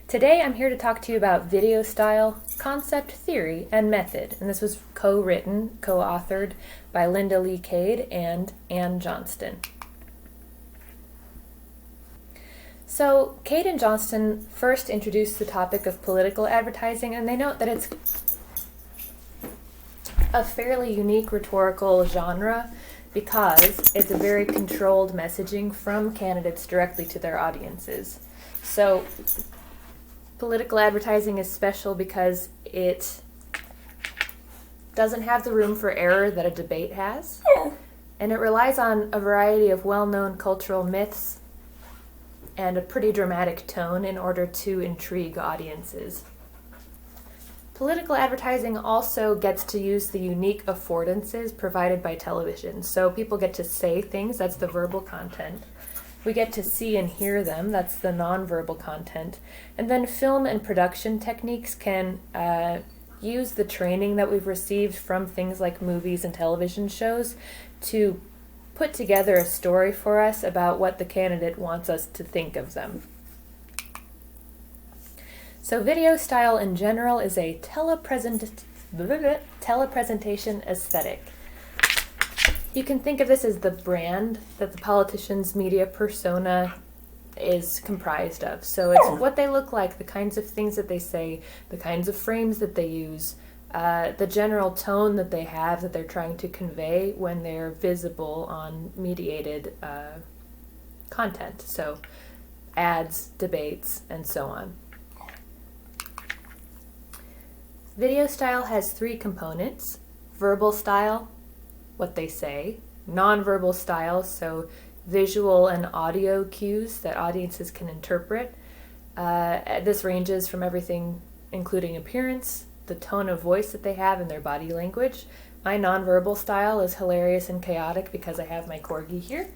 Today I'm here to talk to you about video style, concept, theory, and method. And this was co-written, co-authored by Linda Lee Cade and Ann Johnston. So Cade and Johnston first introduced the topic of political advertising, and they note that it's a fairly unique rhetorical genre because it's a very controlled messaging from candidates directly to their audiences. So political advertising is special because it doesn't have the room for error that a debate has, and it relies on a variety of well-known cultural myths and a pretty dramatic tone in order to intrigue audiences. Political advertising also gets to use the unique affordances provided by television. So people get to say things, that's the verbal content. We get to see and hear them, that's the nonverbal content. And then film and production techniques can use the training that we've received from things like movies and television shows to put together a story for us about what the candidate wants us to think of them. So video style in general is a telepresentation aesthetic. You can think of this as the brand that the politician's media persona is comprised of. So it's what they look like, the kinds of things that they say, the kinds of frames that they use, the general tone that they have that they're trying to convey when they're visible on mediated content. So ads, debates, and so on. Video style has three components: verbal style, what they say; nonverbal style, so visual and audio cues that audiences can interpret. This ranges from everything including appearance, the tone of voice that they have, and their body language. My nonverbal style is hilarious and chaotic because I have my corgi here.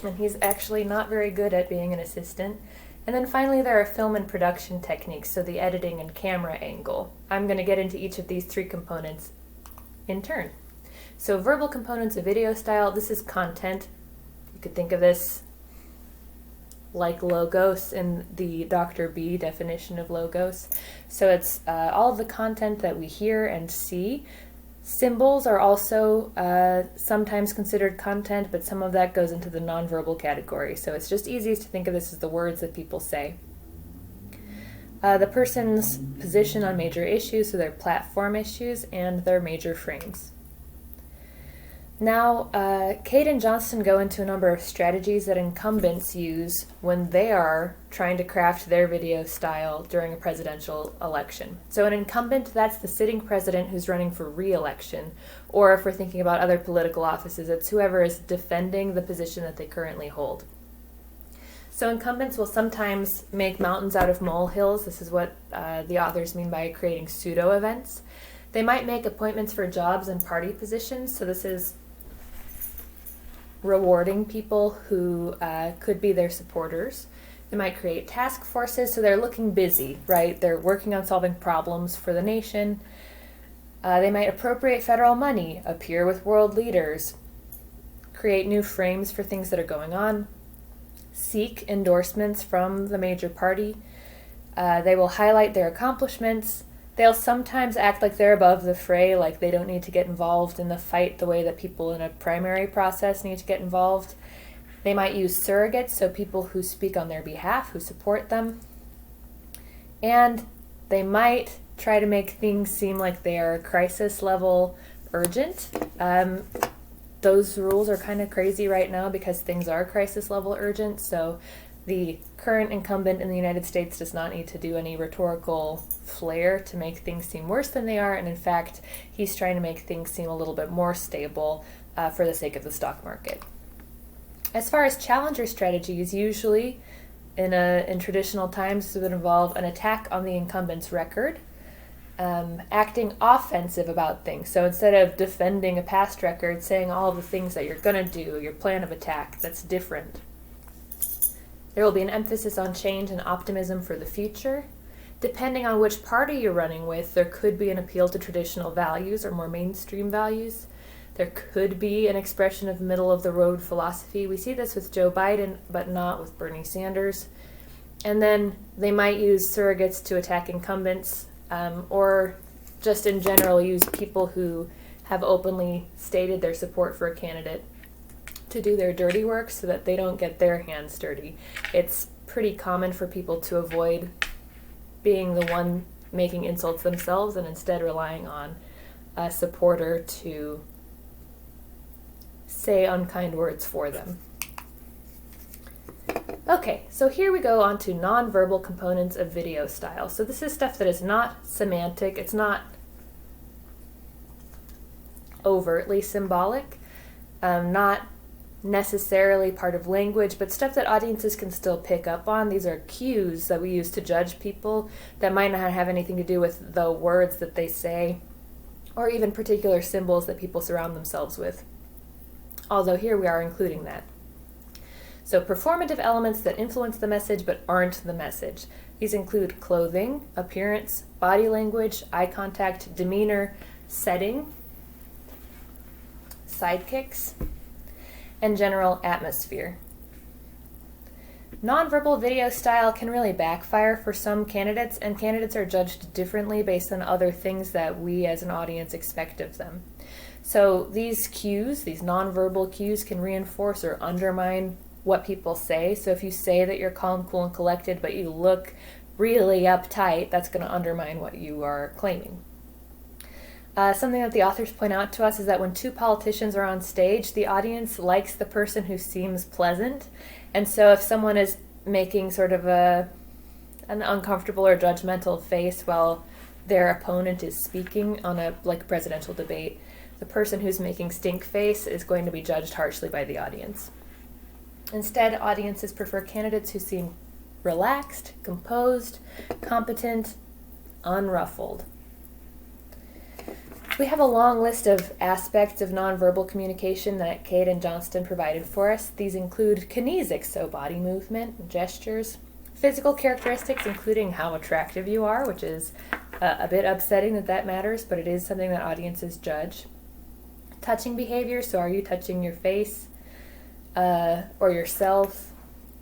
And he's actually not very good at being an assistant. And then finally there are film and production techniques, so the editing and camera angle. I'm going to get into each of these three components in turn. So verbal components of video style, this is content. You could think of this like logos in the Dr. B definition of logos. So it's all of the content that we hear and see. Symbols are also sometimes considered content, but some of that goes into the nonverbal category. So it's just easiest to think of this as the words that people say. The person's position on major issues, so their platform issues, and their major frames. Now, Cade and Johnston go into a number of strategies that incumbents use when they are trying to craft their video style during a presidential election. So an incumbent, that's the sitting president who's running for re-election, or if we're thinking about other political offices, it's whoever is defending the position that they currently hold. So incumbents will sometimes make mountains out of molehills. This is what the authors mean by creating pseudo-events. They might make appointments for jobs and party positions, so this is rewarding people who could be their supporters. They might create task forces, so they're looking busy, right? They're working on solving problems for the nation. They might appropriate federal money, appear with world leaders, create new frames for things that are going on, seek endorsements from the major party. They will highlight their accomplishments. They'll sometimes act like they're above the fray, like they don't need to get involved in the fight the way that people in a primary process need to get involved. They might use surrogates, so people who speak on their behalf, who support them. And they might try to make things seem like they are crisis level urgent. Those rules are kind of crazy right now because things are crisis level urgent, so the current incumbent in the United States does not need to do any rhetorical flair to make things seem worse than they are, and in fact, he's trying to make things seem a little bit more stable for the sake of the stock market. As far as challenger strategies, usually in traditional times, this would involve an attack on the incumbent's record, acting offensive about things. So instead of defending a past record, saying all of the things that you're going to do, your plan of attack, that's different. There will be an emphasis on change and optimism for the future. Depending on which party you're running with, there could be an appeal to traditional values or more mainstream values. There could be an expression of middle-of-the-road philosophy. We see this with Joe Biden, but not with Bernie Sanders. And then they might use surrogates to attack incumbents, or just in general use people who have openly stated their support for a candidate to do their dirty work so that they don't get their hands dirty. It's pretty common for people to avoid being the one making insults themselves and instead relying on a supporter to say unkind words for them. Okay, so here we go on to nonverbal components of video style. So this is stuff that is not semantic, it's not overtly symbolic, not necessarily part of language, but stuff that audiences can still pick up on. These are cues that we use to judge people that might not have anything to do with the words that they say, or even particular symbols that people surround themselves with. Although here we are including that. So performative elements that influence the message but aren't the message. These include clothing, appearance, body language, eye contact, demeanor, setting, sidekicks, and general atmosphere. Nonverbal video style can really backfire for some candidates, and candidates are judged differently based on other things that we as an audience expect of them. So these cues, these nonverbal cues, can reinforce or undermine what people say. So if you say that you're calm, cool, and collected, but you look really uptight, that's going to undermine what you are claiming. Something that the authors point out to us is that when two politicians are on stage, the audience likes the person who seems pleasant. And so if someone is making sort of an uncomfortable or judgmental face while their opponent is speaking on a presidential debate, the person who's making stink face is going to be judged harshly by the audience. Instead, audiences prefer candidates who seem relaxed, composed, competent, unruffled. We have a long list of aspects of nonverbal communication that Kate and Johnston provided for us. These include kinesics, so body movement, gestures, physical characteristics, including how attractive you are, which is a bit upsetting that matters, but it is something that audiences judge. Touching behavior, so are you touching your face or yourself?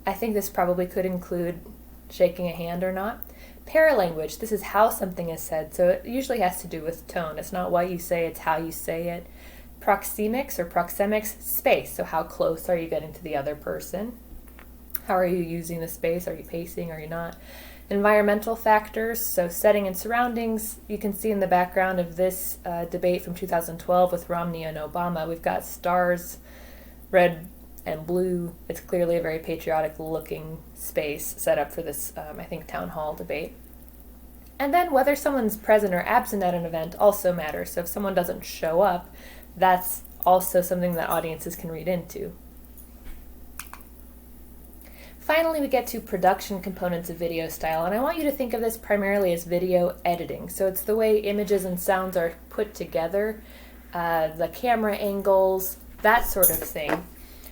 I think this probably could include shaking a hand or not. Paralanguage, this is how something is said, so it usually has to do with tone. It's not what you say, it's how you say it. Proxemics or proxemics, space, so how close are you getting to the other person? How are you using the space? Are you pacing? Are you not? Environmental factors, so setting and surroundings. You can see in the background of this debate from 2012 with Romney and Obama, we've got stars, red and blue. It's clearly a very patriotic looking space set up for this, I think, town hall debate. And then whether someone's present or absent at an event also matters. So if someone doesn't show up, that's also something that audiences can read into. Finally, we get to production components of video style, and I want you to think of this primarily as video editing. So it's the way images and sounds are put together, the camera angles, that sort of thing.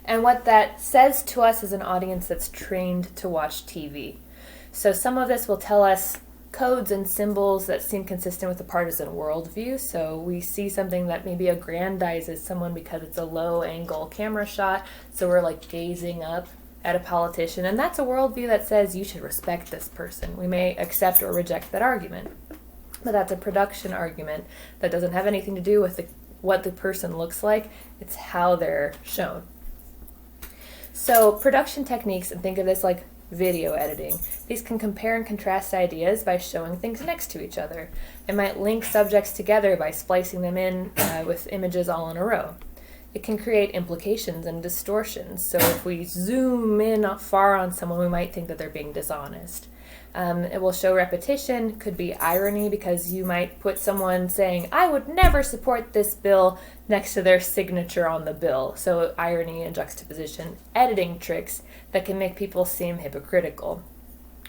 And what that says to us as an audience that's trained to watch TV. So some of this will tell us codes and symbols that seem consistent with a partisan worldview. So we see something that maybe aggrandizes someone because it's a low angle camera shot. So we're like gazing up at a politician. And that's a worldview that says you should respect this person. We may accept or reject that argument. But that's a production argument that doesn't have anything to do with what the person looks like. It's how they're shown. So production techniques, and think of this like video editing. These can compare and contrast ideas by showing things next to each other. It might link subjects together by splicing them in with images all in a row. It can create implications and distortions. So if we zoom in far on someone, we might think that they're being dishonest. It will show repetition, could be irony, because you might put someone saying, I would never support this bill, next to their signature on the bill. So irony and juxtaposition, editing tricks that can make people seem hypocritical.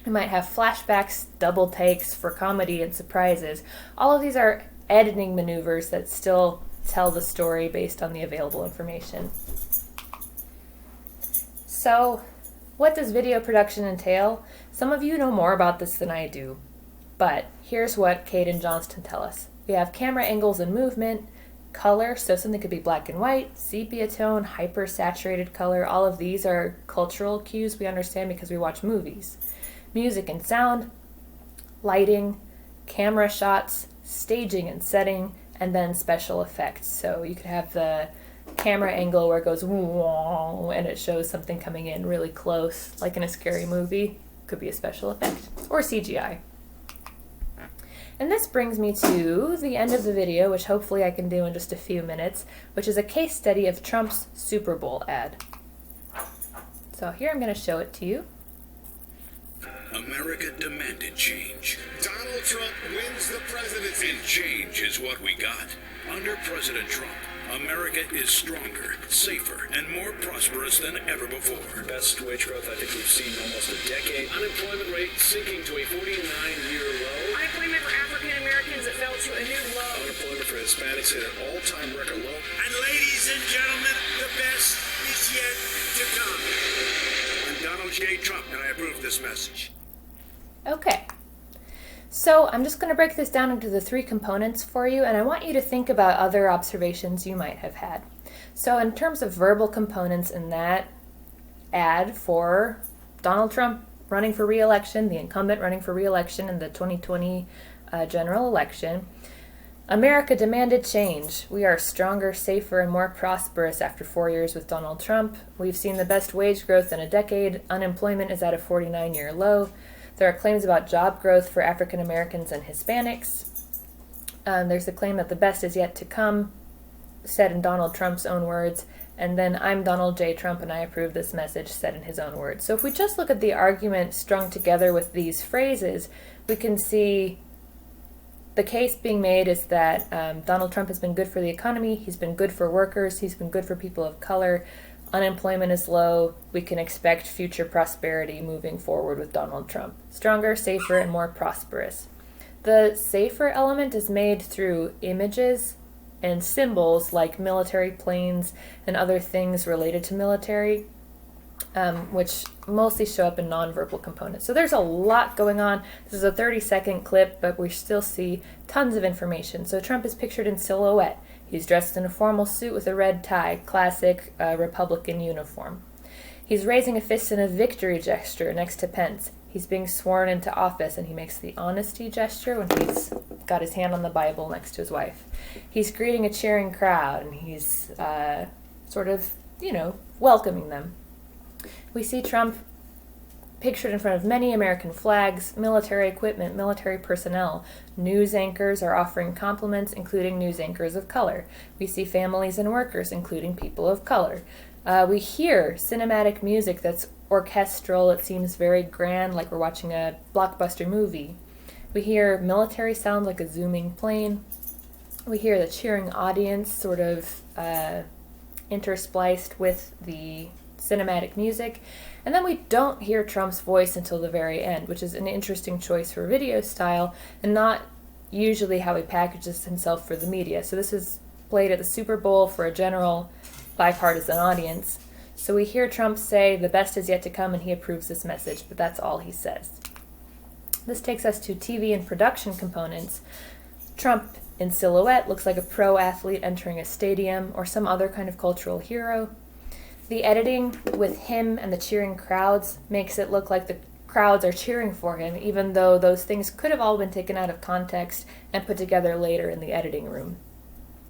You might have flashbacks, double takes for comedy and surprises. All of these are editing maneuvers that still tell the story based on the available information. So, what does video production entail? Some of you know more about this than I do, but here's what Kate and Johnston tell us. We have camera angles and movement, Color, so something could be black and white, sepia tone, hyper saturated color. All of these are cultural cues we understand because we watch movies. Music and sound, lighting, camera shots, staging and setting, and then special effects. So you could have the camera angle where it goes whoa, and it shows something coming in really close, like in a scary movie. Could be a special effect, or CGI. And this brings me to the end of the video, which hopefully I can do in just a few minutes, which is a case study of Trump's Super Bowl ad. So here I'm going to show it to you. America demanded change. Donald Trump wins the presidency. And change is what we got. Under President Trump, America is stronger, safer, and more prosperous than ever before. Best wage growth I think we've seen in almost a decade. Unemployment rate sinking to a 49-year low. Unemployment for African Americans fell to a new low. Unemployment for Hispanics hit an all-time record low. And ladies and gentlemen, the best is yet to come. I'm Donald J. Trump, and I approve this message. Okay, so I'm just going to break this down into the three components for you, and I want you to think about other observations you might have had. So in terms of verbal components in that ad for Donald Trump running for re-election, the incumbent running for re-election in the 2020 general election, America demanded change. We are stronger, safer, and more prosperous after 4 years with Donald Trump. We've seen the best wage growth in a decade. Unemployment is at a 49-year low. There are claims about job growth for African Americans and Hispanics. There's a claim that the best is yet to come, said in Donald Trump's own words. And then I'm Donald J. Trump and I approve this message, said in his own words. So if we just look at the argument strung together with these phrases, we can see the case being made is that Donald Trump has been good for the economy, he's been good for workers, he's been good for people of color, unemployment is low, we can expect future prosperity moving forward with Donald Trump. Stronger, safer, and more prosperous. The safer element is made through images and symbols like military planes and other things related to military, which mostly show up in nonverbal components. So there's a lot going on. This is a 30-second clip, but we still see tons of information. So Trump is pictured in silhouette. He's dressed in a formal suit with a red tie, classic Republican uniform. He's raising a fist in a victory gesture next to Pence. He's being sworn into office, and he makes the honesty gesture when he's got his hand on the Bible next to his wife. He's greeting a cheering crowd, and he's sort of, welcoming them. We see Trump pictured in front of many American flags, military equipment, military personnel. News anchors are offering compliments, including news anchors of color. We see families and workers, including people of color. We hear cinematic music that's orchestral. It seems very grand, like we're watching a blockbuster movie. We hear military sounds like a zooming plane. We hear the cheering audience sort of interspliced with the cinematic music. And then we don't hear Trump's voice until the very end, which is an interesting choice for Videostyle and not usually how he packages himself for the media. So this is played at the Super Bowl for a general bipartisan audience. So we hear Trump say the best is yet to come and he approves this message, but that's all he says. This takes us to TV and production components. Trump in silhouette looks like a pro athlete entering a stadium or some other kind of cultural hero. The editing with him and the cheering crowds makes it look like the crowds are cheering for him, even though those things could have all been taken out of context and put together later in the editing room.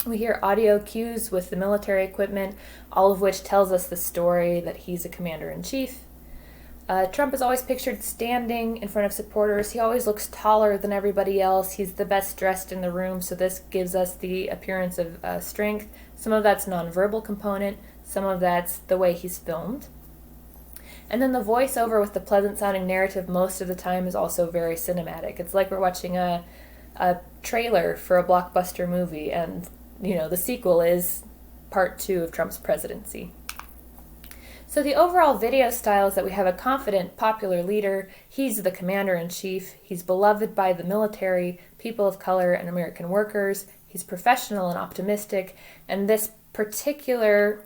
We hear audio cues with the military equipment, all of which tells us the story that he's a commander-in-chief. Trump is always pictured standing in front of supporters. He always looks taller than everybody else. He's the best dressed in the room, so this gives us the appearance of strength. Some of that's nonverbal component. Some of that's the way he's filmed. And then the voiceover with the pleasant-sounding narrative most of the time is also very cinematic. It's like we're watching a trailer for a blockbuster movie, and the sequel is part 2 of Trump's presidency. So the overall video style is that we have a confident, popular leader. He's the commander-in-chief. He's beloved by the military, people of color, and American workers. He's professional and optimistic. And this particular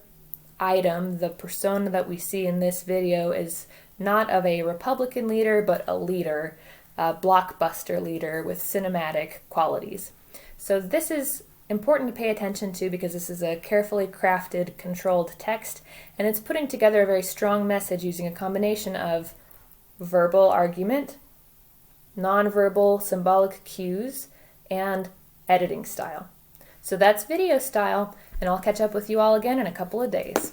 item, the persona that we see in this video, is not of a Republican leader, but a leader, a blockbuster leader with cinematic qualities. So this is important to pay attention to because this is a carefully crafted, controlled text, and it's putting together a very strong message using a combination of verbal argument, nonverbal symbolic cues, and editing style. So that's Videostyle, and I'll catch up with you all again in a couple of days.